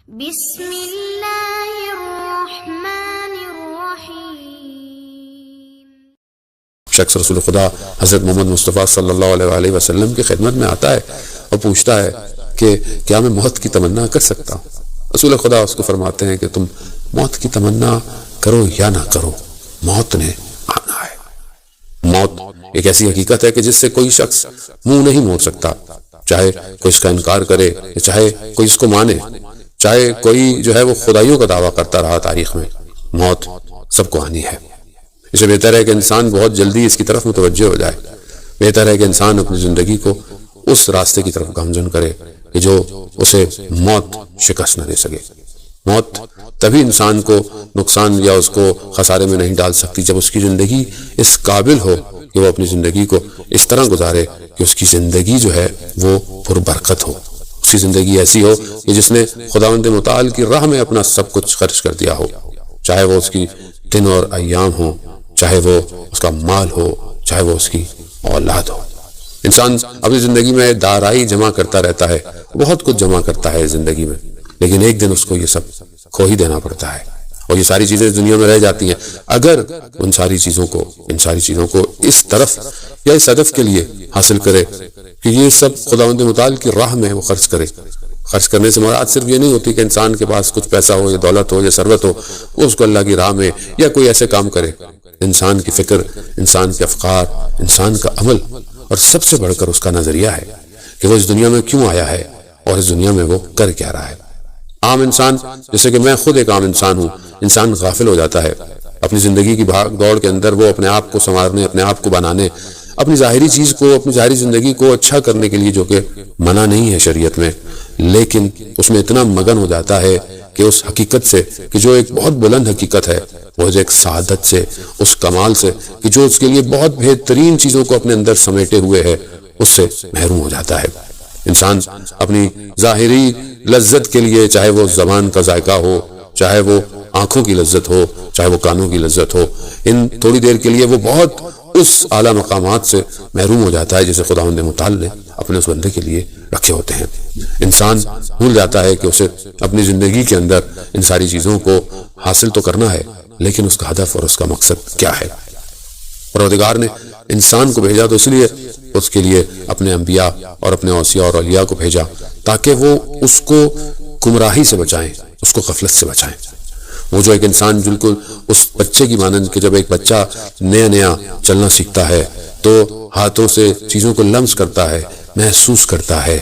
بسم اللہ الرحمن الرحیم۔ شخص رسول خدا حضرت محمد مصطفیٰ صلی اللہ علیہ وآلہ وسلم کی خدمت میں آتا ہے اور پوچھتا ہے کہ کیا میں موت کی تمنا کر سکتا ہوں؟ رسول خدا اس کو فرماتے ہیں کہ تم موت کی تمنا کرو یا نہ کرو، موت نے آنا ہے۔ موت ایک ایسی حقیقت ہے کہ جس سے کوئی شخص منہ نہیں موڑ سکتا، چاہے کوئی اس کا انکار کرے، چاہے کوئی اس کو مانے، چاہے کوئی جو ہے وہ خدائیوں کا دعویٰ کرتا رہا تاریخ میں، موت سب کو آنی ہے۔ اسے بہتر ہے کہ انسان بہت جلدی اس کی طرف متوجہ ہو جائے، بہتر ہے کہ انسان اپنی زندگی کو اس راستے کی طرف گامزن کرے کہ جو اسے موت شکست نہ دے سکے۔ موت تبھی انسان کو نقصان یا اس کو خسارے میں نہیں ڈال سکتی جب اس کی زندگی اس قابل ہو کہ وہ اپنی زندگی کو اس طرح گزارے کہ اس کی زندگی جو ہے وہ پربرکت ہو، اس کی زندگی ایسی ہو کہ جس نے خداوند متعال کی راہ میں اپنا سب کچھ خرچ کر دیا ہو، چاہے وہ اس کی دن اور ایام ہو، چاہے وہ اس کا مال ہو، چاہے وہ اس کی اولاد ہو۔ انسان اپنی زندگی میں دارائی جمع کرتا رہتا ہے، بہت کچھ جمع کرتا ہے زندگی میں، لیکن ایک دن اس کو یہ سب کھو ہی دینا پڑتا ہے، اور یہ ساری چیزیں دنیا میں رہ جاتی ہیں۔ اگر ان ساری چیزوں کو اس طرف یا اس ہدف کے لیے حاصل کرے کہ یہ سب خداوند متعال کی راہ میں وہ خرچ کرے۔ خرچ کرنے سے مراد صرف یہ نہیں ہوتی کہ انسان کے پاس کچھ پیسہ ہو یا دولت ہو یا ثروت ہو، اس کو اللہ کی راہ میں یا کوئی ایسے کام کرے۔ انسان کی فکر، انسان کے افکار، انسان کا عمل، اور سب سے بڑھ کر اس کا نظریہ ہے کہ وہ اس دنیا میں کیوں آیا ہے اور اس دنیا میں وہ کر کیا رہا ہے۔ عام انسان، جیسے کہ میں خود ایک عام انسان ہوں، انسان غافل ہو جاتا ہے اپنی زندگی کی بھاگ دوڑ کے اندر۔ وہ اپنے آپ کو سنوارنے، اپنے آپ کو بنانے، اپنی ظاہری چیز کو، اپنی ظاہری زندگی کو اچھا کرنے کے لیے، جو کہ منع نہیں ہے شریعت میں، لیکن اس میں اتنا مگن ہو جاتا ہے کہ اس حقیقت سے کہ جو ایک بہت بلند حقیقت ہے، وہ ایک سعادت سے، اس کمال سے کہ جو اس کے لیے بہت بہترین چیزوں کو اپنے اندر سمیٹے ہوئے ہے، اس سے محروم ہو جاتا ہے۔ انسان اپنی ظاہری لذت کے لیے، چاہے وہ زبان کا ذائقہ ہو، چاہے وہ آنکھوں کی لذت ہو، چاہے وہ کانوں کی لذت ہو، ان تھوڑی دیر کے لیے وہ بہت اس اعلیٰ مقامات سے محروم ہو جاتا ہے جسے خداوند متعال نے اپنے اس بندے کے لیے رکھے ہوتے ہیں۔ انسان بھول جاتا ہے کہ اسے اپنی زندگی کے اندر ان ساری چیزوں کو حاصل تو کرنا ہے، لیکن اس کا ہدف اور اس کا مقصد کیا ہے۔ پروردگار نے انسان کو بھیجا تو اس لیے اس کے لیے اپنے انبیاء اور اپنے اوصیاء اور اولیاء کو بھیجا تاکہ وہ اس کو گمراہی سے بچائیں، اس کو غفلت سے بچائیں۔ وہ جو ایک انسان بالکل اس بچے کی مانند کہ جب ایک بچہ نیا چلنا سیکھتا ہے تو ہاتھوں سے چیزوں کو لمس کرتا ہے، محسوس کرتا ہے،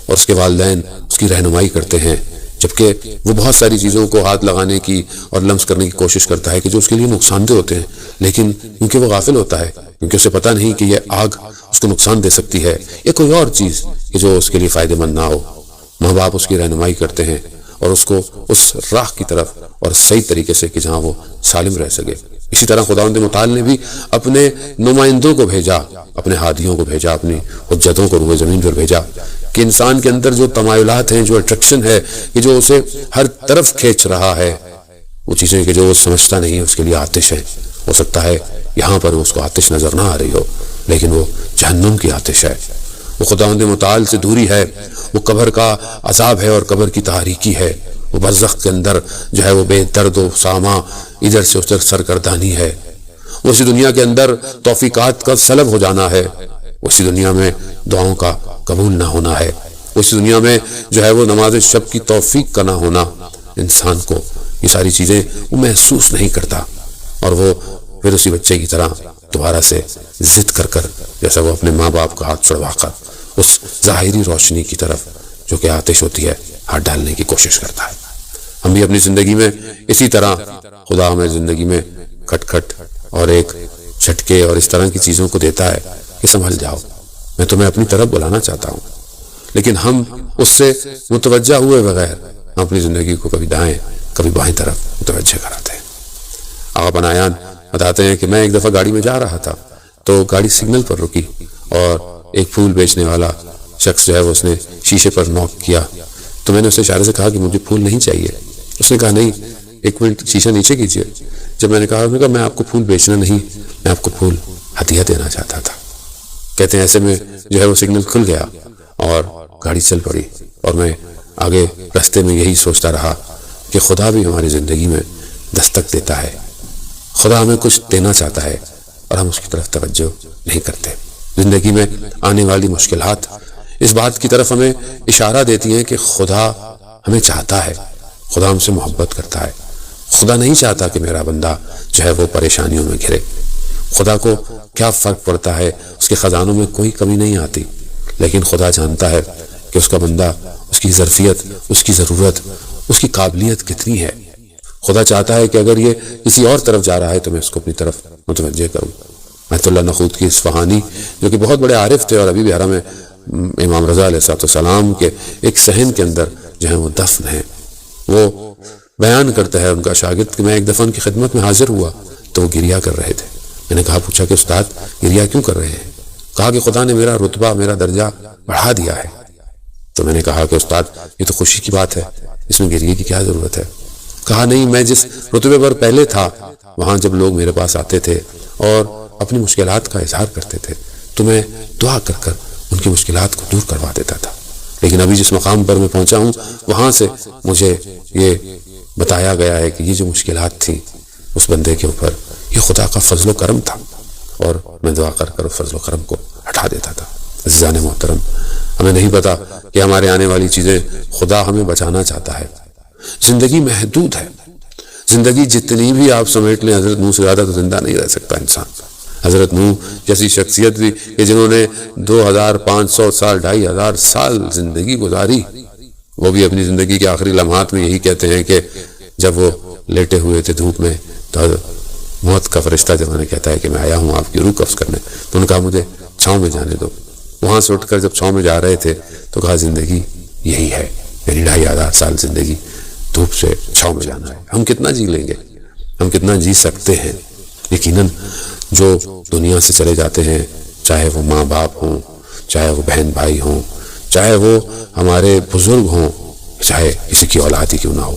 اور اس کے والدین اس کی رہنمائی کرتے ہیں، جبکہ وہ بہت ساری چیزوں کو ہاتھ لگانے کی اور لمس کرنے کی کوشش کرتا ہے کہ جو اس کے لیے نقصان دہ ہوتے ہیں، لیکن کیونکہ وہ غافل ہوتا ہے، کیونکہ اسے پتہ نہیں کہ یہ آگ اس کو نقصان دے سکتی ہے یا کوئی اور چیز کہ جو اس کے لیے فائدہ مند نہ ہو، ماں باپ اس کی رہنمائی کرتے ہیں اور اس کو اس راہ کی طرف اور صحیح طریقے سے کہ جہاں وہ سالم رہ سکے۔ اسی طرح خداوند متعال نے بھی اپنے نمائندوں کو بھیجا، اپنے ہادیوں کو بھیجا، اپنی حجتوں کو روئے زمین پر بھیجا کہ انسان کے اندر جو تمایلات ہیں، جو اٹریکشن ہے کہ جو اسے ہر طرف کھینچ رہا ہے، وہ چیزیں کہ جو وہ سمجھتا نہیں، اس کے لیے آتش ہے۔ ہو سکتا ہے یہاں پر اس کو آتش نظر نہ آ رہی ہو، لیکن وہ جہنم کی آتش ہے، وہ خداوند متعال سے دوری ہے، وہ قبر کا عذاب ہے اور قبر کی تاریکی ہے، وہ برزخ کے اندر جو ہے وہ بے درد و ساما، ادھر سے ادھر سرگردانی ہے، وہ اسی دنیا کے اندر توفیقات کا سلب ہو جانا ہے، اسی دنیا میں دعاؤں کا قبول نہ ہونا ہے، اسی دنیا میں جو ہے وہ نماز شب کی توفیق کا نہ ہونا۔ انسان کو یہ ساری چیزیں وہ محسوس نہیں کرتا، اور وہ پھر اسی بچے کی طرح دوبارہ سے ضد کر کر، جیسا وہ اپنے ماں باپ کا ہاتھ چھڑوا کر اس ظاہری روشنی کی طرف جو کہ آتش ہوتی ہے ہاتھ ڈالنے کی کوشش کرتا ہے۔ ہم بھی اپنی زندگی میں اسی طرح، خدا ہمیں زندگی میں کھٹ کھٹ اور ایک جھٹکے اور اس طرح کی چیزوں کو دیتا ہے کہ سنبھل جاؤ، میں تمہیں اپنی طرف بلانا چاہتا ہوں، لیکن ہم اس سے متوجہ ہوئے بغیر ہم اپنی زندگی کو کبھی دائیں کبھی بائیں طرف متوجہ کراتے ہیں۔ آقا بنایان بتاتے ہیں کہ میں ایک دفعہ گاڑی میں جا رہا تھا تو گاڑی سگنل پر رکی اور ایک پھول بیچنے والا شخص جو ہے وہ اس نے شیشے پر نوک کیا، تو میں نے اسے اشارے سے کہا کہ مجھے پھول نہیں چاہیے۔ اس نے کہا نہیں، ایک منٹ شیشہ نیچے کیجیے۔ جب میں نے کہا میں آپ کو پھول بیچنا نہیں، میں آپ کو پھول ہدیہ دینا چاہتا تھا۔ کہتے ہیں ایسے میں جو ہے وہ سگنل کھل گیا اور گاڑی چل پڑی اور میں آگے راستے میں یہی سوچتا رہا کہ خدا بھی ہماری زندگی میں دستک دیتا ہے، خدا ہمیں کچھ دینا چاہتا ہے اور ہم اس کی طرف توجہ نہیں کرتے۔ زندگی میں آنے والی مشکلات اس بات کی طرف ہمیں اشارہ دیتی ہیں کہ خدا ہمیں چاہتا ہے، خدا ہم سے محبت کرتا ہے۔ خدا نہیں چاہتا کہ میرا بندہ جو ہے وہ پریشانیوں میں گھرے۔ خدا کو کیا فرق پڑتا ہے، اس کے خزانوں میں کوئی کمی نہیں آتی، لیکن خدا جانتا ہے کہ اس کا بندہ، اس کی ظرفیت، اس کی ضرورت، اس کی قابلیت کتنی ہے۔ خدا چاہتا ہے کہ اگر یہ کسی اور طرف جا رہا ہے تو میں اس کو اپنی طرف متوجہ کروں۔ آیت اللہ نخود کی اصفہانی جو کہ بہت بڑے عارف تھے اور ابھی بھی حرم امام رضا علیہ السلام کے ایک صحن کے اندر جو ہے وہ دفن ہیں، وہ بیان کرتا ہے ان کا شاگرد کہ میں ایک دفن کی خدمت میں حاضر ہوا تو وہ گریہ کر رہے تھے۔ میں نے پوچھا کہ استاد گریہ کیوں کر رہے ہیں؟ کہا کہ خدا نے میرا رتبہ، میرا درجہ بڑھا دیا ہے۔ تو میں نے کہا کہ استاد یہ تو خوشی کی بات ہے، اس میں گریہ کی کیا ضرورت ہے؟ کہا نہیں، میں جس رتبے پر پہلے تھا وہاں جب لوگ میرے پاس آتے تھے اور اپنی مشکلات کا اظہار کرتے تھے تو میں دعا کر کر ان کی مشکلات کو دور کروا دیتا تھا، لیکن ابھی جس مقام پر میں پہنچا ہوں وہاں سے مجھے یہ بتایا گیا ہے کہ یہ جو مشکلات تھیں اس بندے کے اوپر یہ خدا کا فضل و کرم تھا، اور میں دعا کر کر فضل و کرم کو ہٹا دیتا تھا۔ عزیزان محترم، ہمیں نہیں پتا کہ ہمارے آنے والی چیزیں خدا ہمیں بچانا چاہتا ہے۔ زندگی محدود ہے، زندگی جتنی بھی آپ سمیٹ لیں، حضرت نوح سے زیادہ تو زندہ نہیں رہ سکتا انسان۔ حضرت نوح جیسی شخصیت بھی کہ جنہوں نے 2500 سال 2500 سال زندگی گزاری، وہ بھی اپنی زندگی کے آخری لمحات میں یہی کہتے ہیں کہ جب وہ لیٹے ہوئے تھے دھوپ میں تو موت کا فرشتہ جب انہیں کہتا ہے کہ میں آیا ہوں آپ کی روح قبض کرنے، تو انہوں نے کہا مجھے چھاؤں میں جانے دو۔ وہاں سے اٹھ کر جب چھاؤں میں جا رہے تھے تو کہا زندگی یہی ہے، یعنی 2500 سال زندگی دھوپ سے چھاؤں میں جانا ہے۔ ہم کتنا جی لیں گے، ہم کتنا جی سکتے ہیں؟ یقیناً جو دنیا سے چلے جاتے ہیں، چاہے وہ ماں باپ ہوں، چاہے وہ بہن بھائی ہوں، چاہے وہ ہمارے بزرگ ہوں، چاہے کسی کی اولاد ہی کیوں نہ ہو،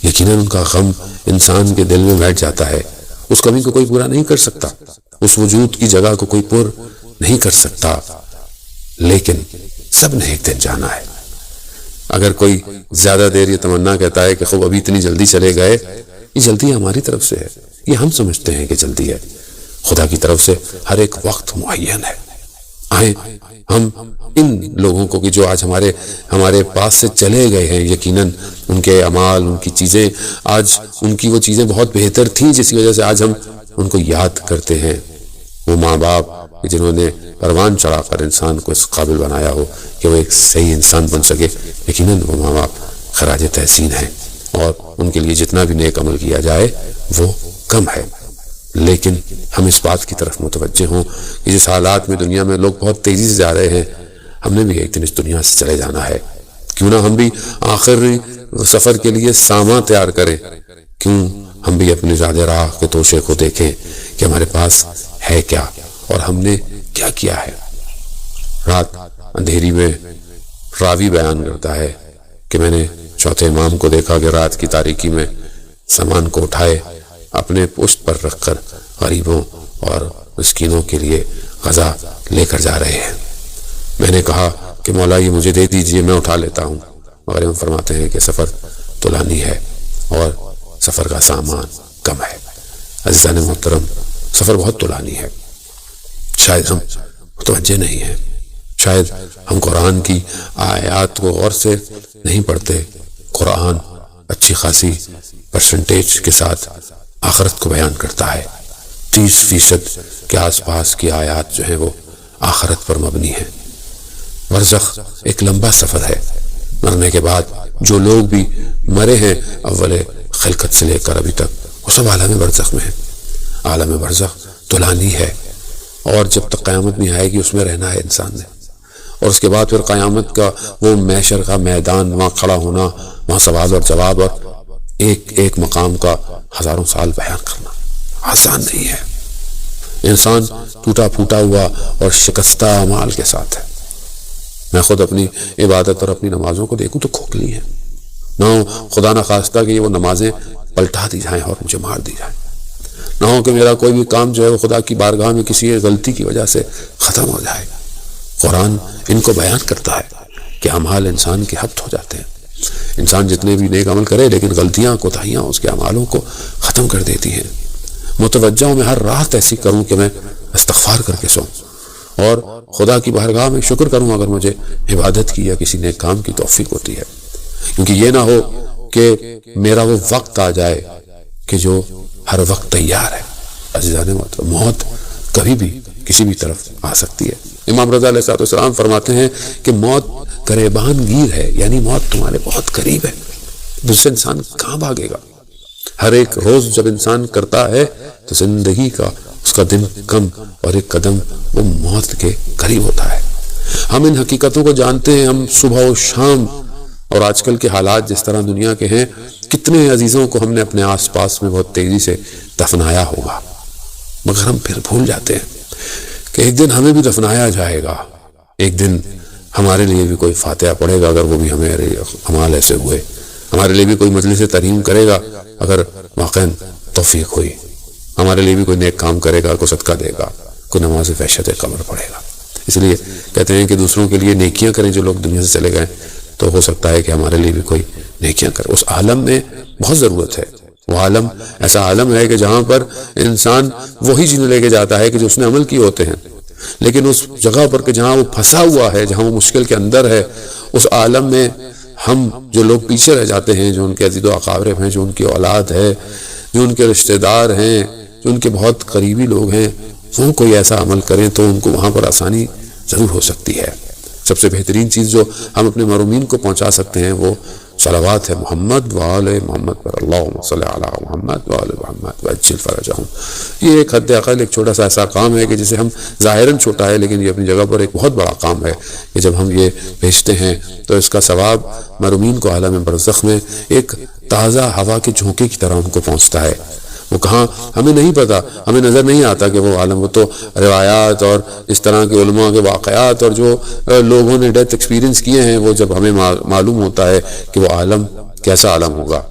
یقیناً ان کا غم انسان کے دل میں بیٹھ جاتا ہے۔ اس کمی کو کوئی پورا نہیں کر سکتا، اس وجود کی جگہ کو کوئی پر نہیں کر سکتا، لیکن سب نے ایک دن جانا ہے۔ اگر کوئی زیادہ دیر یہ تمنا کہتا ہے کہ خوب ابھی اتنی جلدی چلے گئے، یہ جلدی ہماری طرف سے ہے، یہ ہم سمجھتے ہیں کہ جلدی ہے، خدا کی طرف سے ہر ایک وقت معین ہے۔ آئیں ہم ان لوگوں کو کہ جو آج ہمارے پاس سے چلے گئے ہیں، یقیناً ان کے اعمال، ان کی چیزیں، آج ان کی وہ چیزیں بہت بہتر تھیں جس وجہ سے آج ہم ان کو یاد کرتے ہیں۔ وہ ماں باپ جنہوں نے پروان چڑھا کر انسان کو اس قابل بنایا ہو کہ وہ ایک صحیح انسان بن سکے، یقیناً وہ ماں باپ خراج تحسین ہیں، اور ان کے لیے جتنا بھی نیک عمل کیا جائے وہ کم ہے۔ لیکن ہم اس بات کی طرف متوجہ ہوں کہ جس حالات میں دنیا میں لوگ بہت تیزی سے جا رہے ہیں، ہم نے بھی ایک دن اس دنیا سے چلے جانا ہے۔ کیوں نہ ہم بھی آخری سفر کے لیے سامان تیار کریں، کیوں ہم بھی اپنی زیادہ راہ کے توشے کو دیکھیں کہ ہمارے پاس ہے کیا اور ہم نے کیا کیا ہے۔ رات اندھیری میں راوی بیان کرتا ہے کہ میں نے چوتھے امام کو دیکھا کہ رات کی تاریکی میں سامان کو اٹھائے اپنے پشت پر رکھ کر غریبوں اور مسکینوں کے لیے غذا لے کر جا رہے ہیں۔ میں نے کہا کہ مولا یہ مجھے دے دیجئے، میں اٹھا لیتا ہوں، مگر ہم فرماتے ہیں کہ سفر طولانی ہے اور سفر کا سامان کم ہے۔ عزیزان محترم، سفر بہت طولانی ہے، شاید ہم متوجہ نہیں ہیں، شاید ہم قرآن کی آیات کو غور سے نہیں پڑھتے۔ قرآن اچھی خاصی پرسنٹیج کے ساتھ آخرت کو بیان کرتا ہے، 30% کے آس پاس کی آیات جو ہیں وہ آخرت پر مبنی ہیں۔ برزخ ایک لمبا سفر ہے، مرنے کے بعد جو لوگ بھی مرے ہیں اول خلقت سے لے کر ابھی تک وہ سب عالم برزخ میں ہیں۔ عالم برزخ طولانی ہے، اور جب تک قیامت نہیں آئے گی اس میں رہنا ہے انسان نے، اور اس کے بعد پھر قیامت کا وہ محشر کا میدان، وہاں کھڑا ہونا، وہاں سوال اور جواب، اور ایک ایک مقام کا ہزاروں سال بیان کرنا آسان نہیں ہے۔ انسان ٹوٹا پھوٹا ہوا اور شکستہ اعمال کے ساتھ ہے۔ میں خود اپنی عبادت اور اپنی نمازوں کو دیکھوں تو کھوکھلی ہیں، نہ ہو خدا نہ خواستہ کہ یہ وہ نمازیں پلٹا دی جائیں اور مجھے مار دی جائیں، نہ ہو کہ میرا کوئی بھی کام جو ہے وہ خدا کی بارگاہ میں کسی غلطی کی وجہ سے ختم ہو جائے۔ قرآن ان کو بیان کرتا ہے کہ اعمال انسان کے حبت ہو جاتے ہیں، انسان جتنے بھی نیک عمل کرے لیکن غلطیاں کوتاہیاں اس کے اعمالوں کو ختم کر دیتی ہیں۔ متوجہ ہوں میں ہر رات ایسی کروں کہ میں استغفار کر کے سوؤں اور خدا کی بارگاہ میں شکر کروں اگر مجھے عبادت کی یا کسی نیک کام کی توفیق ہوتی ہے، کیونکہ یہ نہ ہو کہ میرا وہ وقت آ جائے کہ جو ہر وقت تیار ہے۔ عزیزان محترم، موت کبھی بھی کسی بھی طرف آ سکتی ہے۔ امام رضا علیہ السلام فرماتے ہیں کہ موت گریبان گیر ہے، یعنی موت تمہارے بہت قریب ہے، دوسرے انسان کہاں بھاگے گا؟ ہر ایک روز جب انسان کرتا ہے تو زندگی کا اس کا دن کم اور ایک قدم وہ موت کے قریب ہوتا ہے۔ ہم ان حقیقتوں کو جانتے ہیں، ہم صبح و شام، اور آج کل کے حالات جس طرح دنیا کے ہیں، کتنے عزیزوں کو ہم نے اپنے آس پاس میں بہت تیزی سے دفنایا ہوگا، مگر ہم پھر بھول جاتے ہیں کہ ایک دن ہمیں بھی دفنایا جائے گا، ایک دن ہمارے لیے بھی کوئی فاتحہ پڑھے گا اگر وہ بھی ہمارے اعمال ایسے ہوئے، ہمارے لیے بھی کوئی مجلس ترحیم کرے گا اگر واقعاً توفیق ہوئی، ہمارے لیے بھی کوئی نیک کام کرے گا، کوئی صدقہ دے گا، کوئی نماز وحشت قبر پڑھے گا۔ اس لیے کہتے ہیں کہ دوسروں کے لیے نیکیاں کریں، جو لوگ دنیا سے چلے گئے تو ہو سکتا ہے کہ ہمارے لیے بھی کوئی نیکیاں کرے۔ اس عالم میں بہت ضرورت ہے، وہ عالم ایسا عالم ہے کہ جہاں پر انسان وہی چیزیں لے کے جاتا ہے کہ جو اس نے عمل کیے ہوتے ہیں، لیکن اس جگہ پر کہ جہاں وہ پھنسا ہوا ہے، جہاں وہ مشکل کے اندر ہے، اس عالم میں ہم جو لوگ پیچھے رہ جاتے ہیں، جو ان کے عزیز و اقارب ہیں، جو ان کی اولاد ہے، جو ان کے رشتہ دار ہیں، جو ان کے بہت قریبی لوگ ہیں، وہ کوئی ایسا عمل کریں تو ان کو وہاں پر آسانی ضرور ہو سکتی ہے۔ سب سے بہترین چیز جو ہم اپنے مرحومین کو پہنچا سکتے ہیں وہ صلوات ہے محمد وآل محمد پر، اللہم صلی علی محمد وآل محمد وعجل فرجہم۔ یہ ایک حد اقل ایک چھوٹا سا ایسا کام ہے کہ جسے ہم ظاہراً چھوٹا ہے لیکن یہ اپنی جگہ پر ایک بہت بڑا کام ہے کہ جب ہم یہ بھیجتے ہیں تو اس کا ثواب مرحومین کو عالم برزخ میں ایک تازہ ہوا کے جھونکے کی طرح ان کو پہنچتا ہے۔ وہ کہاں ہمیں نہیں پتا، ہمیں نظر نہیں آتا کہ وہ عالم، وہ تو روایات اور اس طرح کے علماء کے واقعات اور جو لوگوں نے ڈیتھ ایکسپیرینس کیے ہیں، وہ جب ہمیں معلوم ہوتا ہے کہ وہ عالم کیسا عالم ہوگا۔